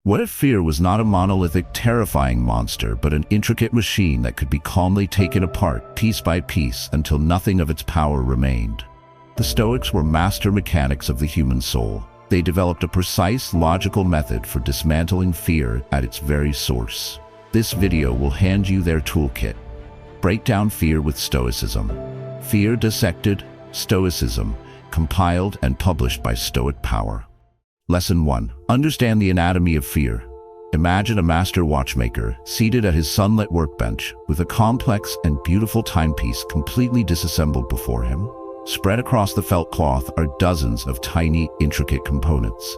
What if fear was not a monolithic, terrifying monster, but an intricate machine that could be calmly taken apart, piece by piece, until nothing of its power remained? The Stoics were master mechanics of the human soul. They developed a precise, logical method for dismantling fear at its very source. This video will hand you their toolkit. Break down fear with Stoicism. Fear Dissected, Stoicism, compiled and published by Stoic Power. Lesson 1. Understand the anatomy of fear. Imagine a master watchmaker seated at his sunlit workbench with a complex and beautiful timepiece completely disassembled before him. Spread across the felt cloth are dozens of tiny, intricate components: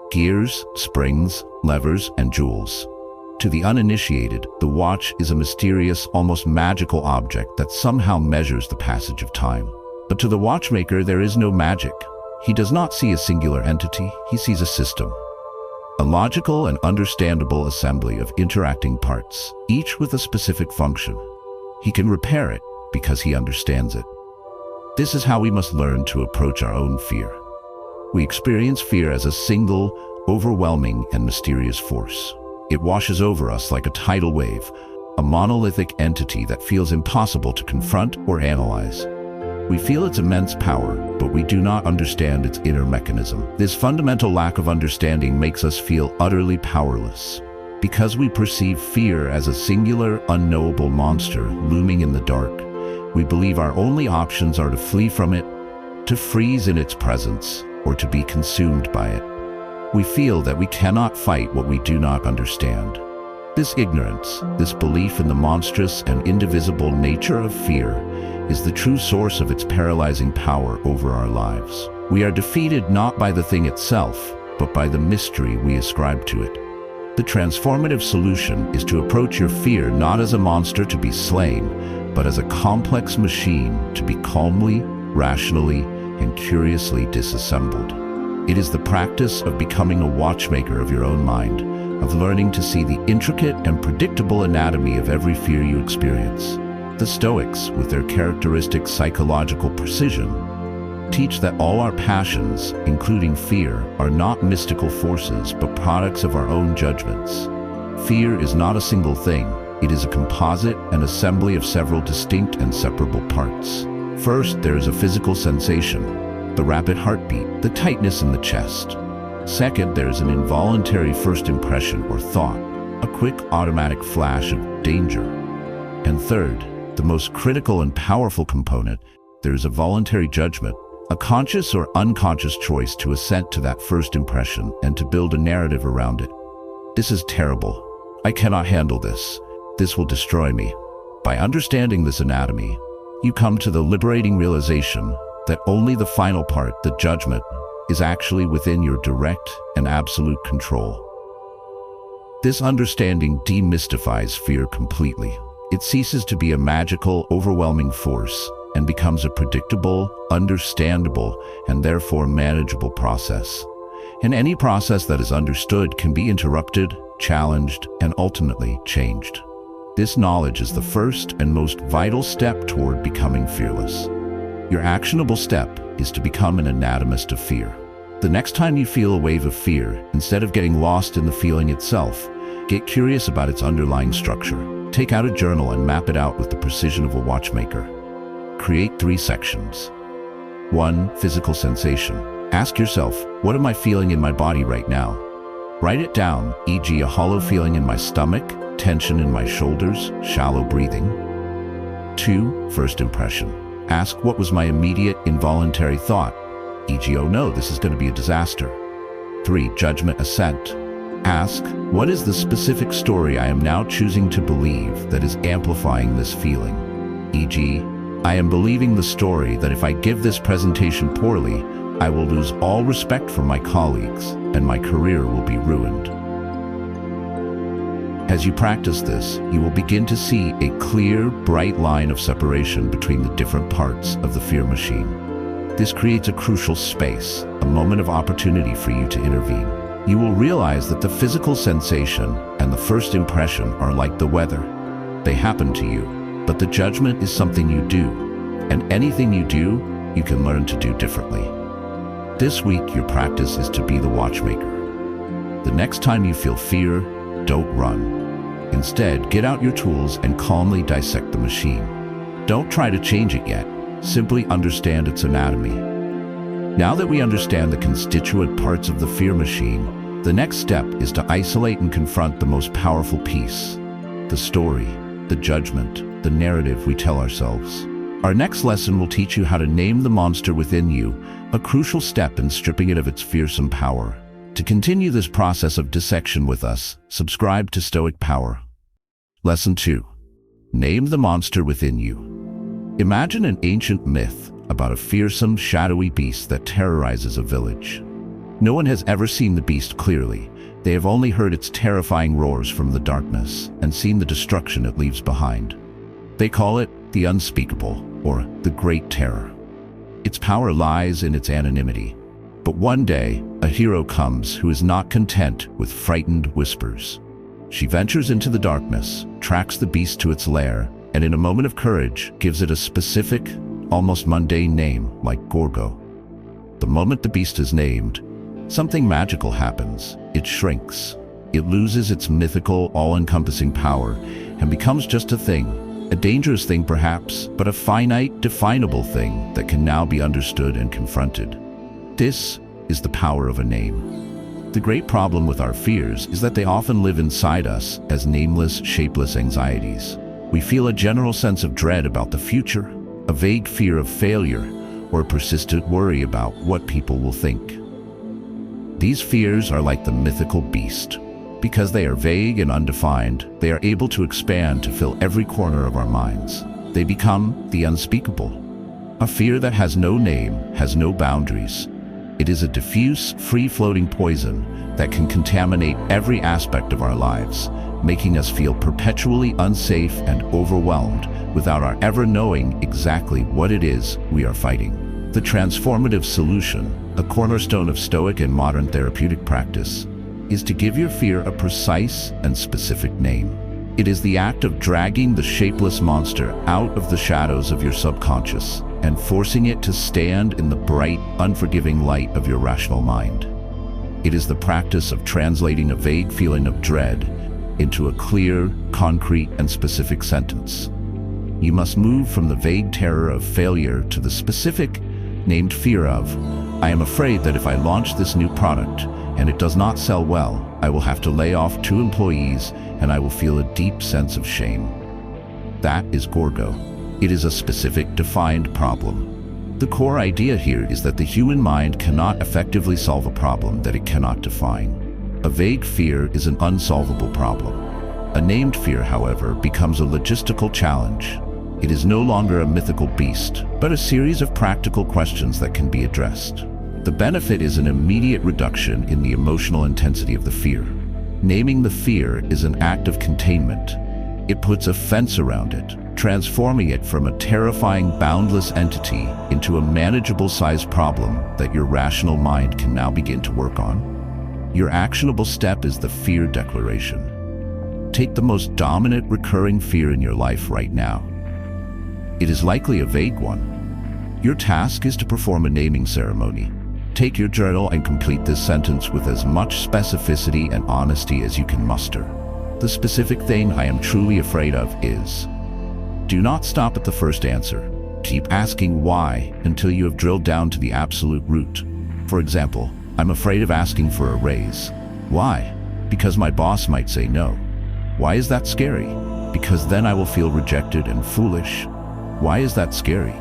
gears, springs, levers, and jewels. To the uninitiated, the watch is a mysterious, almost magical object that somehow measures the passage of time. But to the watchmaker, there is no magic. He does not see a singular entity, he sees a system. A logical and understandable assembly of interacting parts, each with a specific function. He can repair it because he understands it. This is how we must learn to approach our own fear. We experience fear as a single, overwhelming, and mysterious force. It washes over us like a tidal wave, a monolithic entity that feels impossible to confront or analyze. We feel its immense power, but we do not understand its inner mechanism. This fundamental lack of understanding makes us feel utterly powerless. Because we perceive fear as a singular, unknowable monster looming in the dark, we believe our only options are to flee from it, to freeze in its presence, or to be consumed by it. We feel that we cannot fight what we do not understand. This ignorance, this belief in the monstrous and indivisible nature of fear, is the true source of its paralyzing power over our lives. We are defeated not by the thing itself, but by the mystery we ascribe to it. The transformative solution is to approach your fear not as a monster to be slain, but as a complex machine to be calmly, rationally, and curiously disassembled. It is the practice of becoming a watchmaker of your own mind, of learning to see the intricate and predictable anatomy of every fear you experience. The Stoics, with their characteristic psychological precision, teach that all our passions, including fear, are not mystical forces but products of our own judgments. Fear is not a single thing. It is a composite, an assembly of several distinct and separable parts. First, there is a physical sensation, the rapid heartbeat, the tightness in the chest. Second, there is an involuntary first impression or thought, a quick automatic flash of danger. And third, the most critical and powerful component, there is a voluntary judgment, a conscious or unconscious choice to assent to that first impression and to build a narrative around it. This is terrible. I cannot handle this. This will destroy me. By understanding this anatomy, you come to the liberating realization that only the final part, the judgment, is actually within your direct and absolute control. This understanding demystifies fear completely. It ceases to be a magical, overwhelming force and becomes a predictable, understandable, and therefore manageable process. And any process that is understood can be interrupted, challenged, and ultimately changed. This knowledge is the first and most vital step toward becoming fearless. Your actionable step is to become an anatomist of fear. The next time you feel a wave of fear, instead of getting lost in the feeling itself, get curious about its underlying structure. Take out a journal and map it out with the precision of a watchmaker. Create 3 sections. 1. Physical sensation. Ask yourself, what am I feeling in my body right now? Write it down, e.g. a hollow feeling in my stomach, tension in my shoulders, shallow breathing. 2. First impression. Ask what was my immediate involuntary thought, e.g. oh no, this is going to be a disaster. 3. Judgment assent. Ask, what is the specific story I am now choosing to believe that is amplifying this feeling? E.g., I am believing the story that if I give this presentation poorly, I will lose all respect from my colleagues and my career will be ruined. As you practice this, you will begin to see a clear, bright line of separation between the different parts of the fear machine. This creates a crucial space, a moment of opportunity for you to intervene. You will realize that the physical sensation and the first impression are like the weather. They happen to you, but the judgment is something you do, and anything you do, you can learn to do differently. This week, your practice is to be the watchmaker. The next time you feel fear, don't run. Instead, get out your tools and calmly dissect the machine. Don't try to change it yet. Simply understand its anatomy. Now that we understand the constituent parts of the fear machine, the next step is to isolate and confront the most powerful piece: the story, the judgment, the narrative we tell ourselves. Our next lesson will teach you how to name the monster within you, a crucial step in stripping it of its fearsome power. To continue this process of dissection with us, subscribe to Stoic Power. Lesson 2. Name the monster within you. Imagine an ancient myth about a fearsome, shadowy beast that terrorizes a village. No one has ever seen the beast clearly. They have only heard its terrifying roars from the darkness and seen the destruction it leaves behind. They call it the unspeakable, or the Great Terror. Its power lies in its anonymity. But one day, a hero comes who is not content with frightened whispers. She ventures into the darkness, tracks the beast to its lair, and in a moment of courage, gives it a specific, almost mundane name like Gorgo. The moment the beast is named, something magical happens. It shrinks. It loses its mythical, all-encompassing power and becomes just a thing. A dangerous thing perhaps, but a finite, definable thing that can now be understood and confronted. This is the power of a name. The great problem with our fears is that they often live inside us as nameless, shapeless anxieties. We feel a general sense of dread about the future, a vague fear of failure, or a persistent worry about what people will think. These fears are like the mythical beast. Because they are vague and undefined, they are able to expand to fill every corner of our minds. They become the unspeakable. A fear that has no name, has no boundaries. It is a diffuse, free-floating poison that can contaminate every aspect of our lives, making us feel perpetually unsafe and overwhelmed without our ever knowing exactly what it is we are fighting. The transformative solution, a cornerstone of Stoic and modern therapeutic practice, is to give your fear a precise and specific name. It is the act of dragging the shapeless monster out of the shadows of your subconscious and forcing it to stand in the bright, unforgiving light of your rational mind. It is the practice of translating a vague feeling of dread into a clear, concrete, and specific sentence. You must move from the vague terror of failure to the specific, named fear of, I am afraid that if I launch this new product and it does not sell well, I will have to lay off 2 employees and I will feel a deep sense of shame. That is Gorgo. It is a specific, defined problem. The core idea here is that the human mind cannot effectively solve a problem that it cannot define. A vague fear is an unsolvable problem. A named fear, however, becomes a logistical challenge. It is no longer a mythical beast, but a series of practical questions that can be addressed. The benefit is an immediate reduction in the emotional intensity of the fear. Naming the fear is an act of containment. It puts a fence around it, transforming it from a terrifying, boundless entity into a manageable-sized problem that your rational mind can now begin to work on. Your actionable step is the fear declaration. Take the most dominant recurring fear in your life right now. It is likely a vague one. Your task is to perform a naming ceremony. Take your journal and complete this sentence with as much specificity and honesty as you can muster. The specific thing I am truly afraid of is. Do not stop at the first answer. Keep asking why until you have drilled down to the absolute root. For example, I'm afraid of asking for a raise. Why? Because my boss might say no. Why is that scary? Because then I will feel rejected and foolish. Why is that scary?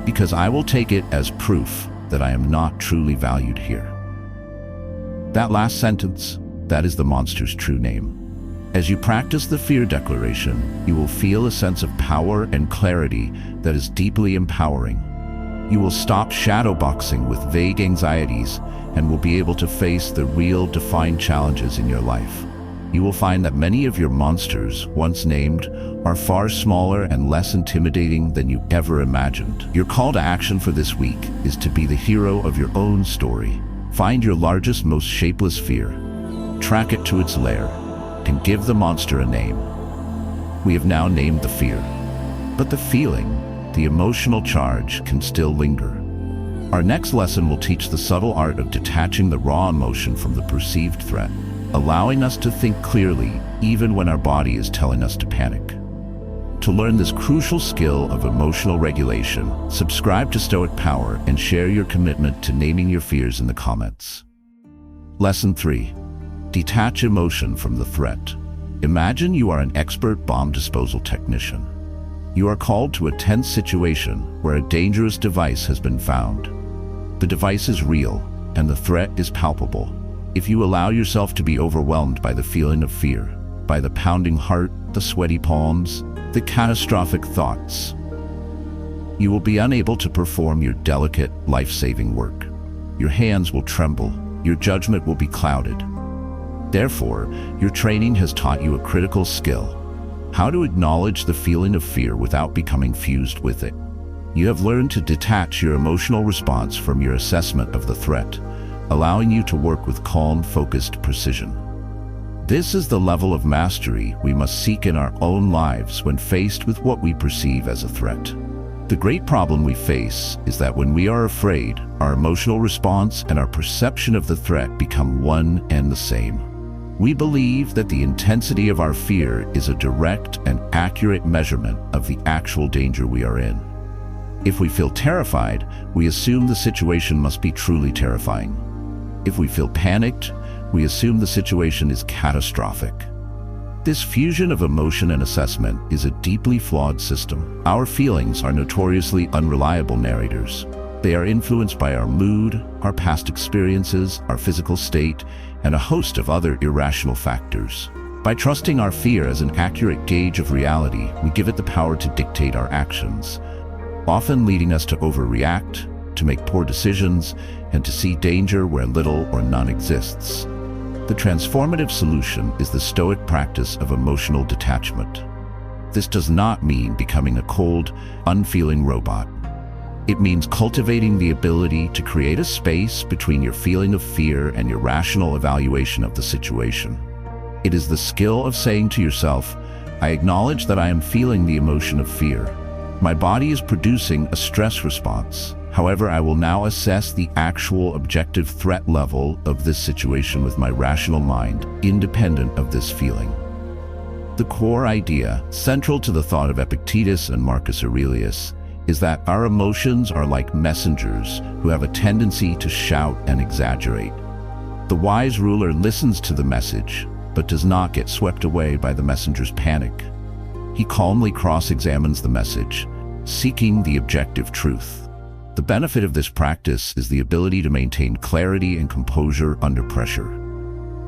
Because I will take it as proof that I am not truly valued here. That last sentence, that is the monster's true name. As you practice the fear declaration, you will feel a sense of power and clarity that is deeply empowering. You will stop shadowboxing with vague anxieties and will be able to face the real, defined challenges in your life. You will find that many of your monsters, once named, are far smaller and less intimidating than you ever imagined. Your call to action for this week is to be the hero of your own story. Find your largest, most shapeless fear, track it to its lair, and give the monster a name. We have now named the fear, but the feeling, the emotional charge, can still linger. Our next lesson will teach the subtle art of detaching the raw emotion from the perceived threat. allowing us to think clearly even when our body is telling us to panic. To learn this crucial skill of emotional regulation, subscribe to Stoic Power and share your commitment to naming your fears in the comments. Lesson 3. Detach emotion from the threat. Imagine you are an expert bomb disposal technician. You are called to a tense situation where a dangerous device has been found. The device is real, and the threat is palpable. If you allow yourself to be overwhelmed by the feeling of fear, by the pounding heart, the sweaty palms, the catastrophic thoughts, you will be unable to perform your delicate, life-saving work. Your hands will tremble, your judgment will be clouded. Therefore, your training has taught you a critical skill: how to acknowledge the feeling of fear without becoming fused with it. You have learned to detach your emotional response from your assessment of the threat, allowing you to work with calm, focused precision. This is the level of mastery we must seek in our own lives when faced with what we perceive as a threat. The great problem we face is that when we are afraid, our emotional response and our perception of the threat become one and the same. We believe that the intensity of our fear is a direct and accurate measurement of the actual danger we are in. If we feel terrified, we assume the situation must be truly terrifying. If we feel panicked, we assume the situation is catastrophic. This fusion of emotion and assessment is a deeply flawed system. Our feelings are notoriously unreliable narrators. They are influenced by our mood, our past experiences, our physical state, and a host of other irrational factors. By trusting our fear as an accurate gauge of reality, we give it the power to dictate our actions, often leading us to overreact, to make poor decisions, and to see danger where little or none exists. The transformative solution is the Stoic practice of emotional detachment. This does not mean becoming a cold, unfeeling robot. It means cultivating the ability to create a space between your feeling of fear and your rational evaluation of the situation. It is the skill of saying to yourself, "I acknowledge that I am feeling the emotion of fear. My body is producing a stress response. However, I will now assess the actual objective threat level of this situation with my rational mind, independent of this feeling." The core idea, central to the thought of Epictetus and Marcus Aurelius, is that our emotions are like messengers who have a tendency to shout and exaggerate. The wise ruler listens to the message, but does not get swept away by the messenger's panic. He calmly cross-examines the message, seeking the objective truth. The benefit of this practice is the ability to maintain clarity and composure under pressure.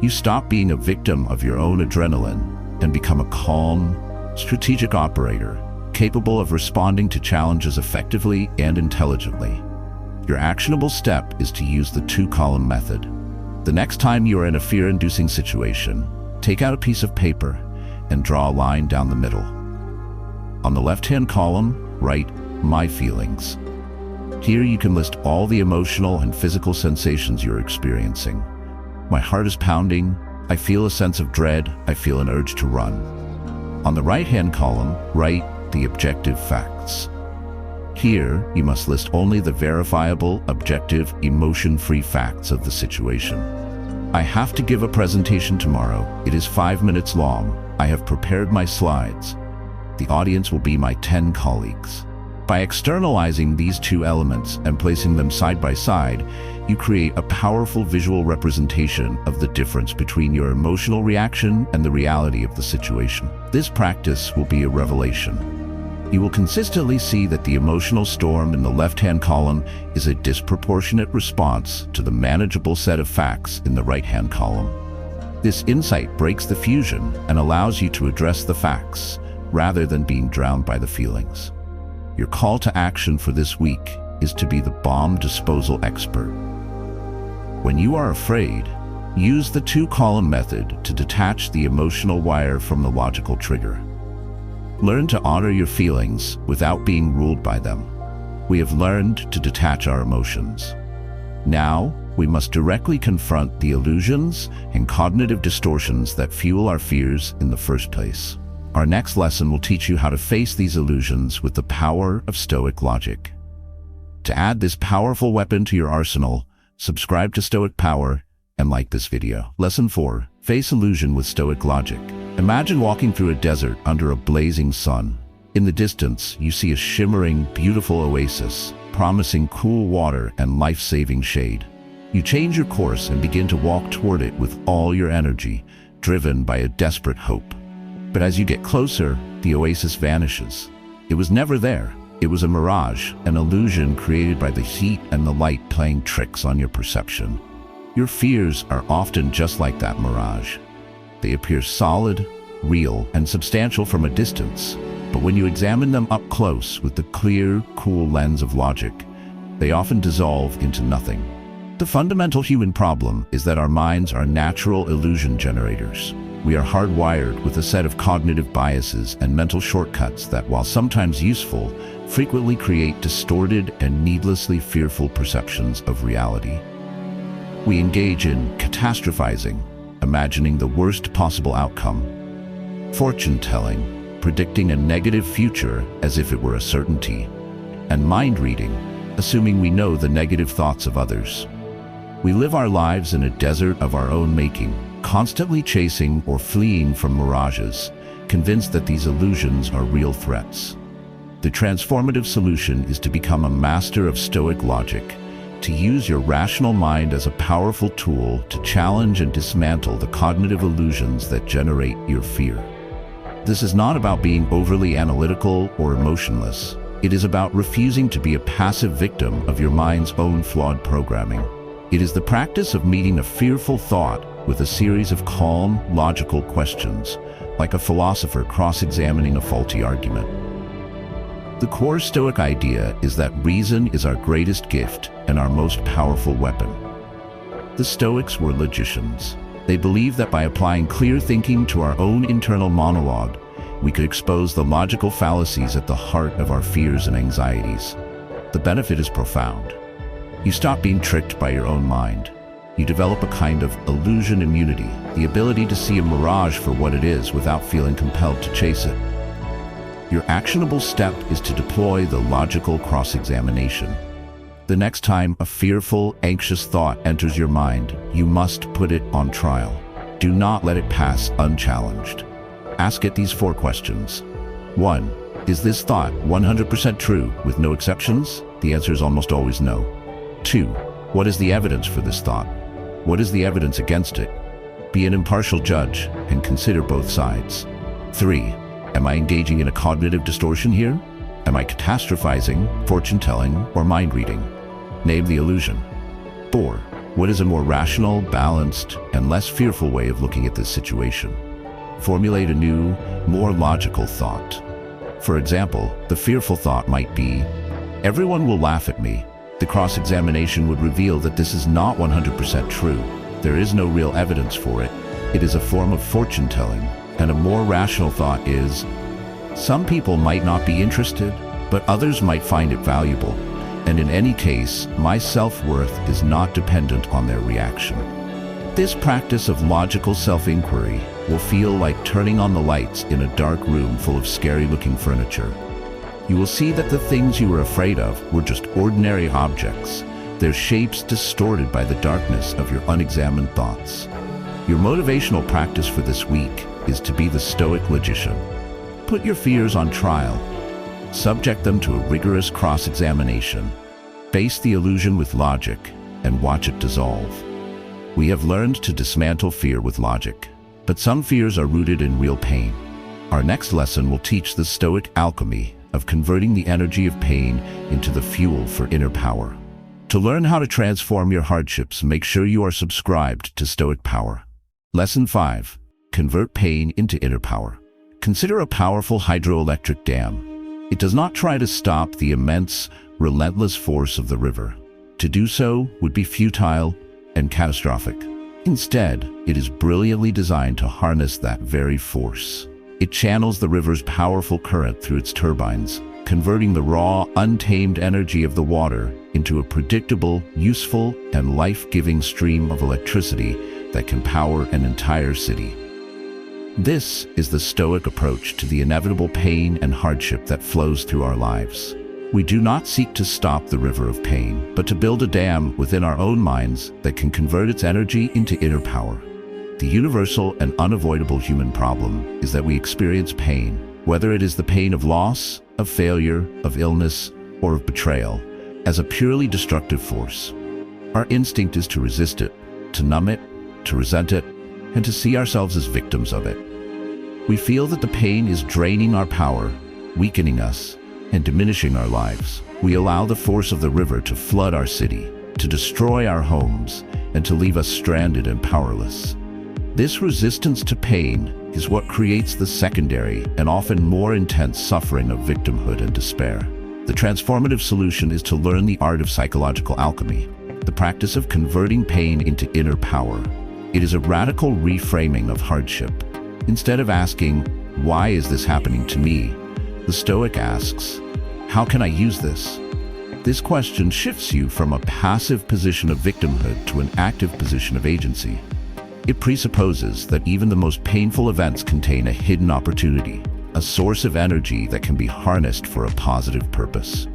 You stop being a victim of your own adrenaline and become a calm, strategic operator, capable of responding to challenges effectively and intelligently. Your actionable step is to use the two-column method. The next time you are in a fear-inducing situation, take out a piece of paper and draw a line down the middle. On the left-hand column, write "My feelings." Here you can list all the emotional and physical sensations you're experiencing. My heart is pounding, I feel a sense of dread, I feel an urge to run. On the right-hand column, write the objective facts. Here, you must list only the verifiable, objective, emotion-free facts of the situation. I have to give a presentation tomorrow. It is 5 minutes long. I have prepared my slides. The audience will be my 10 colleagues. By externalizing these two elements and placing them side by side, you create a powerful visual representation of the difference between your emotional reaction and the reality of the situation. This practice will be a revelation. You will consistently see that the emotional storm in the left-hand column is a disproportionate response to the manageable set of facts in the right-hand column. This insight breaks the fusion and allows you to address the facts rather than being drowned by the feelings. Your call to action for this week is to be the bomb disposal expert. When you are afraid, use the two-column method to detach the emotional wire from the logical trigger. Learn to honor your feelings without being ruled by them. We have learned to detach our emotions. Now, we must directly confront the illusions and cognitive distortions that fuel our fears in the first place. Our next lesson will teach you how to face these illusions with the power of Stoic logic. To add this powerful weapon to your arsenal, subscribe to Stoic Power and like this video. Lesson 4. Face illusion with Stoic logic. Imagine walking through a desert under a blazing sun. In the distance, you see a shimmering, beautiful oasis, promising cool water and life-saving shade. You change your course and begin to walk toward it with all your energy, driven by a desperate hope. But as you get closer, the oasis vanishes. It was never there. It was a mirage, an illusion created by the heat and the light playing tricks on your perception. Your fears are often just like that mirage. They appear solid, real, and substantial from a distance, but when you examine them up close with the clear, cool lens of logic, they often dissolve into nothing. The fundamental human problem is that our minds are natural illusion generators. We are hardwired with a set of cognitive biases and mental shortcuts that, while sometimes useful, frequently create distorted and needlessly fearful perceptions of reality. We engage in catastrophizing, imagining the worst possible outcome, fortune-telling, predicting a negative future as if it were a certainty, and mind-reading, assuming we know the negative thoughts of others. We live our lives in a desert of our own making, constantly chasing or fleeing from mirages, convinced that these illusions are real threats. The transformative solution is to become a master of Stoic logic, to use your rational mind as a powerful tool to challenge and dismantle the cognitive illusions that generate your fear. This is not about being overly analytical or emotionless. It is about refusing to be a passive victim of your mind's own flawed programming. It is the practice of meeting a fearful thought with a series of calm, logical questions, like a philosopher cross-examining a faulty argument. The core Stoic idea is that reason is our greatest gift and our most powerful weapon. The Stoics were logicians. They believed that by applying clear thinking to our own internal monologue, we could expose the logical fallacies at the heart of our fears and anxieties. The benefit is profound. You stop being tricked by your own mind. You develop a kind of illusion immunity, the ability to see a mirage for what it is without feeling compelled to chase it. Your actionable step is to deploy the logical cross-examination. The next time a fearful, anxious thought enters your mind, you must put it on trial. Do not let it pass unchallenged. Ask it these 4 questions. 1. Is this thought 100% true with no exceptions? The answer is almost always no. 2. What is the evidence for this thought? What is the evidence against it? Be an impartial judge and consider both sides. 3. Am I engaging in a cognitive distortion here? Am I catastrophizing, fortune-telling, or mind-reading? Name the illusion. 4. What is a more rational, balanced, and less fearful way of looking at this situation? Formulate a new, more logical thought. For example, the fearful thought might be, everyone will laugh at me. The cross-examination would reveal that this is not 100% true. There is no real evidence for it. It is a form of fortune-telling. And a more rational thought is, some people might not be interested, but others might find it valuable. And in any case, my self-worth is not dependent on their reaction. This practice of logical self-inquiry will feel like turning on the lights in a dark room full of scary-looking furniture. You will see that the things you were afraid of were just ordinary objects, their shapes distorted by the darkness of your unexamined thoughts. Your motivational practice for this week is to be the Stoic logician. Put your fears on trial. Subject them to a rigorous cross-examination. Face the illusion with logic and watch it dissolve. We have learned to dismantle fear with logic, but some fears are rooted in real pain. Our next lesson will teach the Stoic alchemy of converting the energy of pain into the fuel for inner power. To learn how to transform your hardships, make sure you are subscribed to Stoic Power. Lesson 5. Convert pain into inner power. Consider a powerful hydroelectric dam. It does not try to stop the immense, relentless force of the river. To do so would be futile and catastrophic. Instead, it is brilliantly designed to harness that very force. It channels the river's powerful current through its turbines, converting the raw, untamed energy of the water into a predictable, useful, and life-giving stream of electricity that can power an entire city. This is the Stoic approach to the inevitable pain and hardship that flows through our lives. We do not seek to stop the river of pain, but to build a dam within our own minds that can convert its energy into inner power. The universal and unavoidable human problem is that we experience pain, whether it is the pain of loss, of failure, of illness, or of betrayal, as a purely destructive force. Our instinct is to resist it, to numb it, to resent it, and to see ourselves as victims of it. We feel that the pain is draining our power, weakening us, and diminishing our lives. We allow the force of the river to flood our city, to destroy our homes, and to leave us stranded and powerless. This resistance to pain is what creates the secondary and often more intense suffering of victimhood and despair. The transformative solution is to learn the art of psychological alchemy, the practice of converting pain into inner power. It is a radical reframing of hardship. Instead of asking, "Why is this happening to me?" the Stoic asks, "How can I use this?" This question shifts you from a passive position of victimhood to an active position of agency. It presupposes that even the most painful events contain a hidden opportunity, a source of energy that can be harnessed for a positive purpose.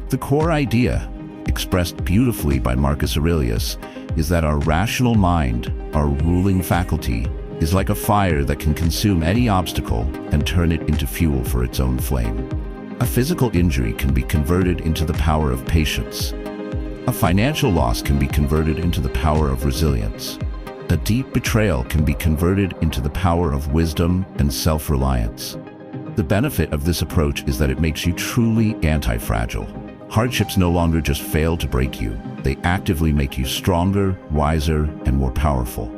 The core idea, expressed beautifully by Marcus Aurelius, is that our rational mind, our ruling faculty, is like a fire that can consume any obstacle and turn it into fuel for its own flame. A physical injury can be converted into the power of patience. A financial loss can be converted into the power of resilience. A deep betrayal can be converted into the power of wisdom and self-reliance. The benefit of this approach is that it makes you truly anti-fragile. Hardships no longer just fail to break you. They actively make you stronger, wiser, and more powerful.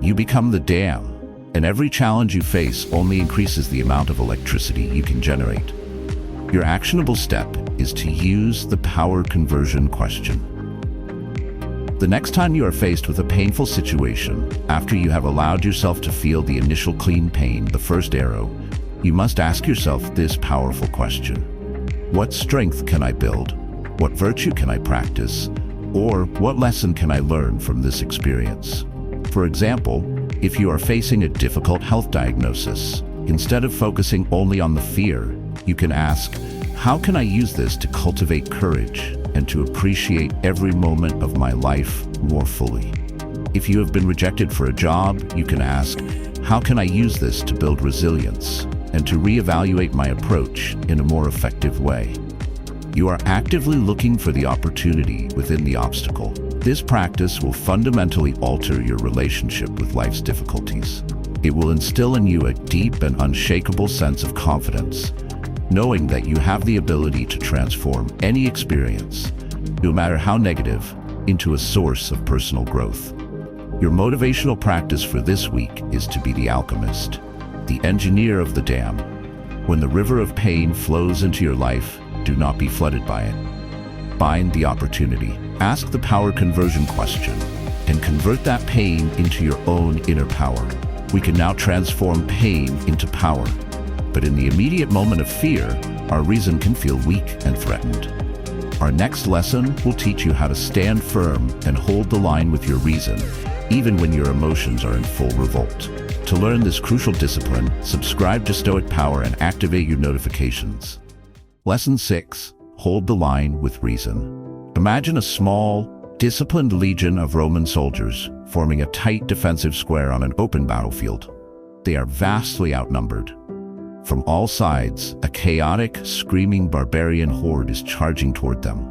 You become the dam, and every challenge you face only increases the amount of electricity you can generate. Your actionable step is to use the power conversion question. The next time you are faced with a painful situation, after you have allowed yourself to feel the initial clean pain, the first arrow, you must ask yourself this powerful question. What strength can I build? What virtue can I practice? Or what lesson can I learn from this experience? For example, if you are facing a difficult health diagnosis, instead of focusing only on the fear, you can ask, how can I use this to cultivate courage and to appreciate every moment of my life more fully? If you have been rejected for a job, you can ask, how can I use this to build resilience and to reevaluate my approach in a more effective way? You are actively looking for the opportunity within the obstacle. This practice will fundamentally alter your relationship with life's difficulties. It will instill in you a deep and unshakable sense of confidence, knowing that you have the ability to transform any experience, no matter how negative, into a source of personal growth. Your motivational practice for this week is to be the alchemist, the engineer of the dam. When the river of pain flows into your life, do not be flooded by it. Find the opportunity. Ask the power conversion question and convert that pain into your own inner power. We can now transform pain into power. But in the immediate moment of fear, our reason can feel weak and threatened. Our next lesson will teach you how to stand firm and hold the line with your reason, even when your emotions are in full revolt. To learn this crucial discipline, subscribe to Stoic Power and activate your notifications. Lesson 6. Hold the line with reason. Imagine a small, disciplined legion of Roman soldiers forming a tight defensive square on an open battlefield. They are vastly outnumbered. From all sides, a chaotic, screaming barbarian horde is charging toward them.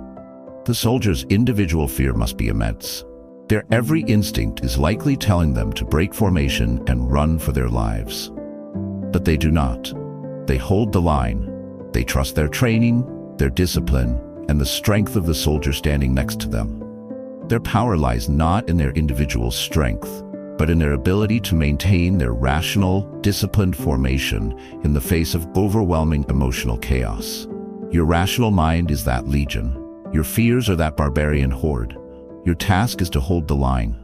The soldiers' individual fear must be immense. Their every instinct is likely telling them to break formation and run for their lives. But they do not. They hold the line. They trust their training, their discipline, and the strength of the soldier standing next to them. Their power lies not in their individual strength, but in their ability to maintain their rational, disciplined formation in the face of overwhelming emotional chaos. Your rational mind is that legion. Your fears are that barbarian horde. Your task is to hold the line.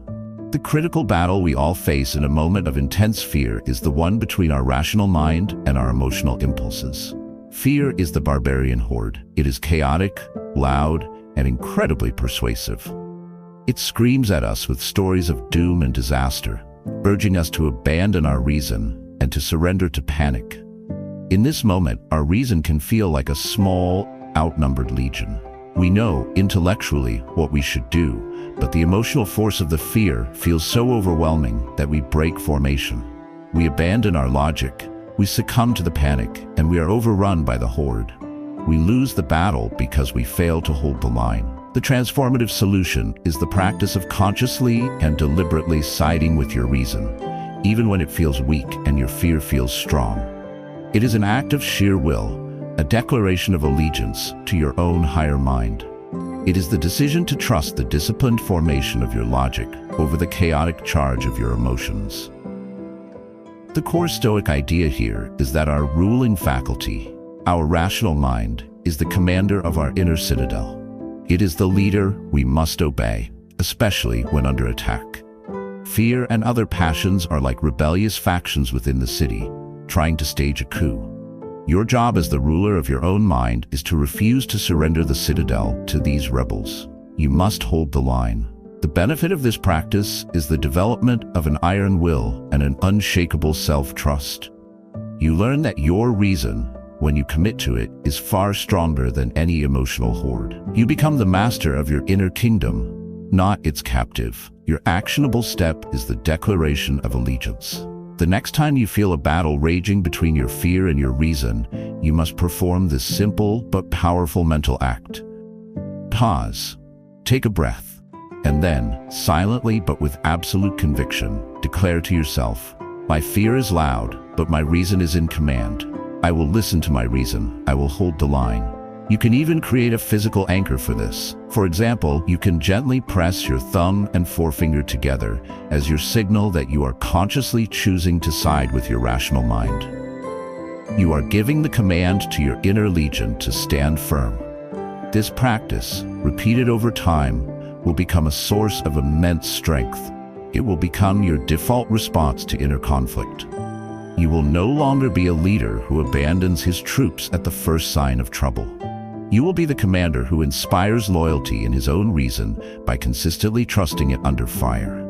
The critical battle we all face in a moment of intense fear is the one between our rational mind and our emotional impulses. Fear is the barbarian horde. It is chaotic, loud, and incredibly persuasive. It screams at us with stories of doom and disaster, urging us to abandon our reason and to surrender to panic. In this moment, our reason can feel like a small, outnumbered legion. We know, intellectually, what we should do, but the emotional force of the fear feels so overwhelming that we break formation. We abandon our logic, we succumb to the panic, and we are overrun by the horde. We lose the battle because we fail to hold the line. The transformative solution is the practice of consciously and deliberately siding with your reason, even when it feels weak and your fear feels strong. It is an act of sheer will, a declaration of allegiance to your own higher mind. It is the decision to trust the disciplined formation of your logic over the chaotic charge of your emotions. The core Stoic idea here is that our ruling faculty, our rational mind, is the commander of our inner citadel. It is the leader we must obey, especially when under attack. Fear and other passions are like rebellious factions within the city, trying to stage a coup. Your job as the ruler of your own mind is to refuse to surrender the citadel to these rebels. You must hold the line. The benefit of this practice is the development of an iron will and an unshakable self-trust. You learn that your reason, when you commit to it, is far stronger than any emotional horde. You become the master of your inner kingdom, not its captive. Your actionable step is the declaration of allegiance. The next time you feel a battle raging between your fear and your reason, you must perform this simple but powerful mental act. Pause, take a breath, and then, silently but with absolute conviction, declare to yourself, "My fear is loud, but my reason is in command. I will listen to my reason. I will hold the line." You can even create a physical anchor for this. For example, you can gently press your thumb and forefinger together as your signal that you are consciously choosing to side with your rational mind. You are giving the command to your inner legion to stand firm. This practice, repeated over time, will become a source of immense strength. It will become your default response to inner conflict. You will no longer be a leader who abandons his troops at the first sign of trouble. You will be the commander who inspires loyalty in his own reason by consistently trusting it under fire.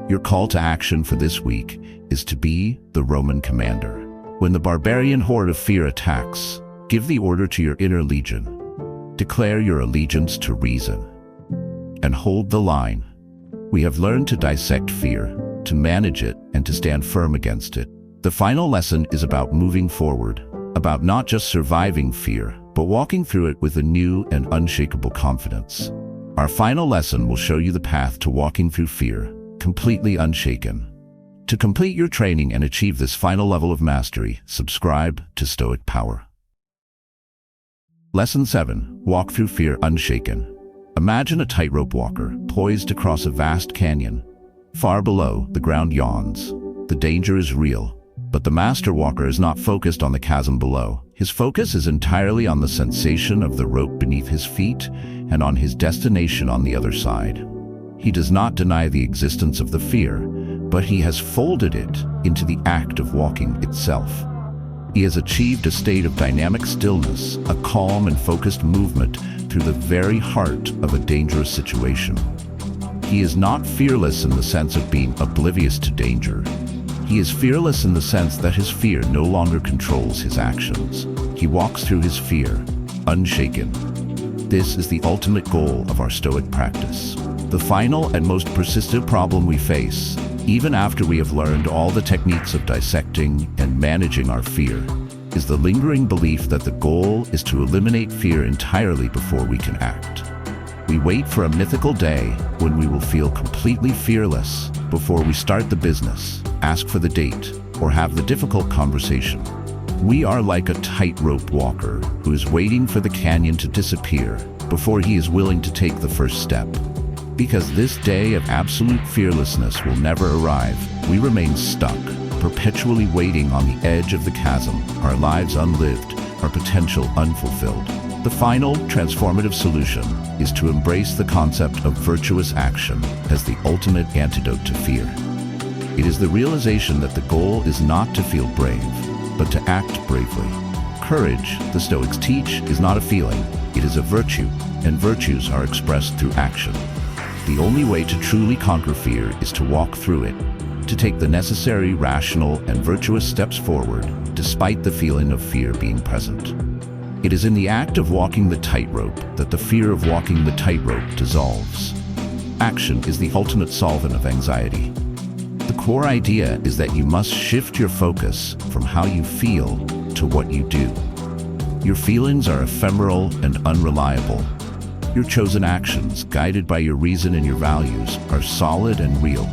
Your call to action for this week is to be the Roman commander. When the barbarian horde of fear attacks, give the order to your inner legion. Declare your allegiance to reason. And hold the line. We have learned to dissect fear, to manage it, and to stand firm against it. The final lesson is about moving forward, about not just surviving fear, but walking through it with a new and unshakable confidence. Our final lesson will show you the path to walking through fear, completely unshaken. To complete your training and achieve this final level of mastery, subscribe to Stoic Power. Lesson 7. Walk through fear unshaken. Imagine a tightrope walker poised across a vast canyon. Far below, the ground yawns. The danger is real. But the master walker is not focused on the chasm below. His focus is entirely on the sensation of the rope beneath his feet and on his destination on the other side. He does not deny the existence of the fear, but he has folded it into the act of walking itself. He has achieved a state of dynamic stillness, a calm and focused movement through the very heart of a dangerous situation. He is not fearless in the sense of being oblivious to danger. He is fearless in the sense that his fear no longer controls his actions. He walks through his fear, unshaken. This is the ultimate goal of our Stoic practice. The final and most persistent problem we face, even after we have learned all the techniques of dissecting and managing our fear, is the lingering belief that the goal is to eliminate fear entirely before we can act. We wait for a mythical day when we will feel completely fearless before we start the business, ask for the date, or have the difficult conversation. We are like a tightrope walker who is waiting for the canyon to disappear before he is willing to take the first step. Because this day of absolute fearlessness will never arrive, we remain stuck, perpetually waiting on the edge of the chasm, our lives unlived, our potential unfulfilled. The final transformative solution is to embrace the concept of virtuous action as the ultimate antidote to fear. It is the realization that the goal is not to feel brave, but to act bravely. Courage, the Stoics teach, is not a feeling, it is a virtue, and virtues are expressed through action. The only way to truly conquer fear is to walk through it, to take the necessary, rational, and virtuous steps forward, despite the feeling of fear being present. It is in the act of walking the tightrope that the fear of walking the tightrope dissolves. Action is the ultimate solvent of anxiety. The core idea is that you must shift your focus from how you feel to what you do. Your feelings are ephemeral and unreliable. Your chosen actions, guided by your reason and your values, are solid and real.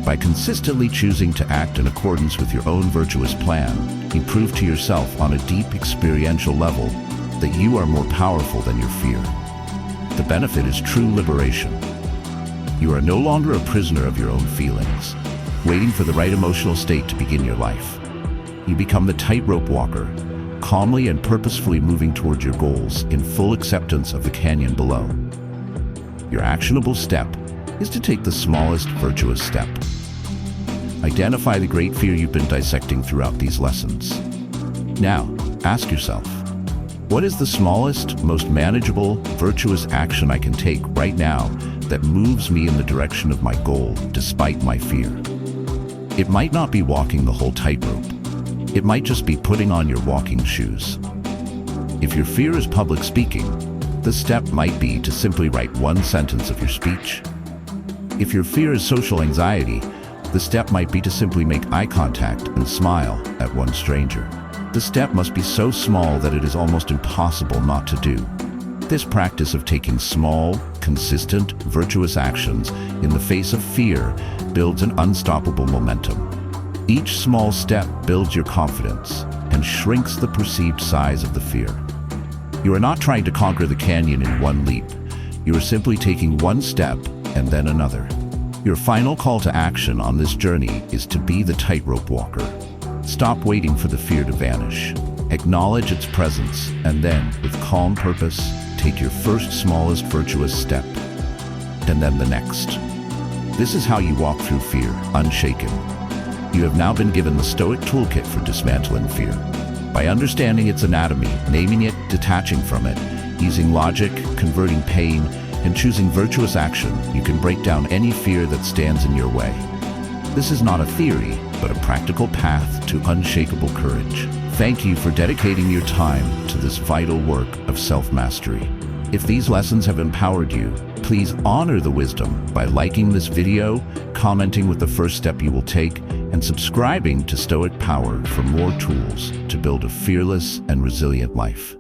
By consistently choosing to act in accordance with your own virtuous plan, you prove to yourself on a deep experiential level that you are more powerful than your fear. The benefit is true liberation. You are no longer a prisoner of your own feelings, waiting for the right emotional state to begin your life. You become the tightrope walker, calmly and purposefully moving towards your goals in full acceptance of the canyon below. Your actionable step is to take the smallest virtuous step. Identify the great fear you've been dissecting throughout these lessons. Now, ask yourself, what is the smallest, most manageable, virtuous action I can take right now that moves me in the direction of my goal despite my fear? It might not be walking the whole tightrope. It might just be putting on your walking shoes. If your fear is public speaking, the step might be to simply write one sentence of your speech. If your fear is social anxiety, the step might be to simply make eye contact and smile at one stranger. The step must be so small that it is almost impossible not to do. This practice of taking small, consistent, virtuous actions in the face of fear builds an unstoppable momentum. Each small step builds your confidence and shrinks the perceived size of the fear. You are not trying to conquer the canyon in one leap. You are simply taking one step and then another. Your final call to action on this journey is to be the tightrope walker. Stop waiting for the fear to vanish. Acknowledge its presence, and then, with calm purpose, take your first smallest virtuous step, and then the next. This is how you walk through fear, unshaken. You have now been given the Stoic toolkit for dismantling fear. By understanding its anatomy, naming it, detaching from it, using logic, converting pain, and choosing virtuous action, you can break down any fear that stands in your way. This is not a theory, but a practical path to unshakable courage. Thank you for dedicating your time to this vital work of self-mastery. If these lessons have empowered you, please honor the wisdom by liking this video, commenting with the first step you will take, and subscribing to Stoic Power for more tools to build a fearless and resilient life.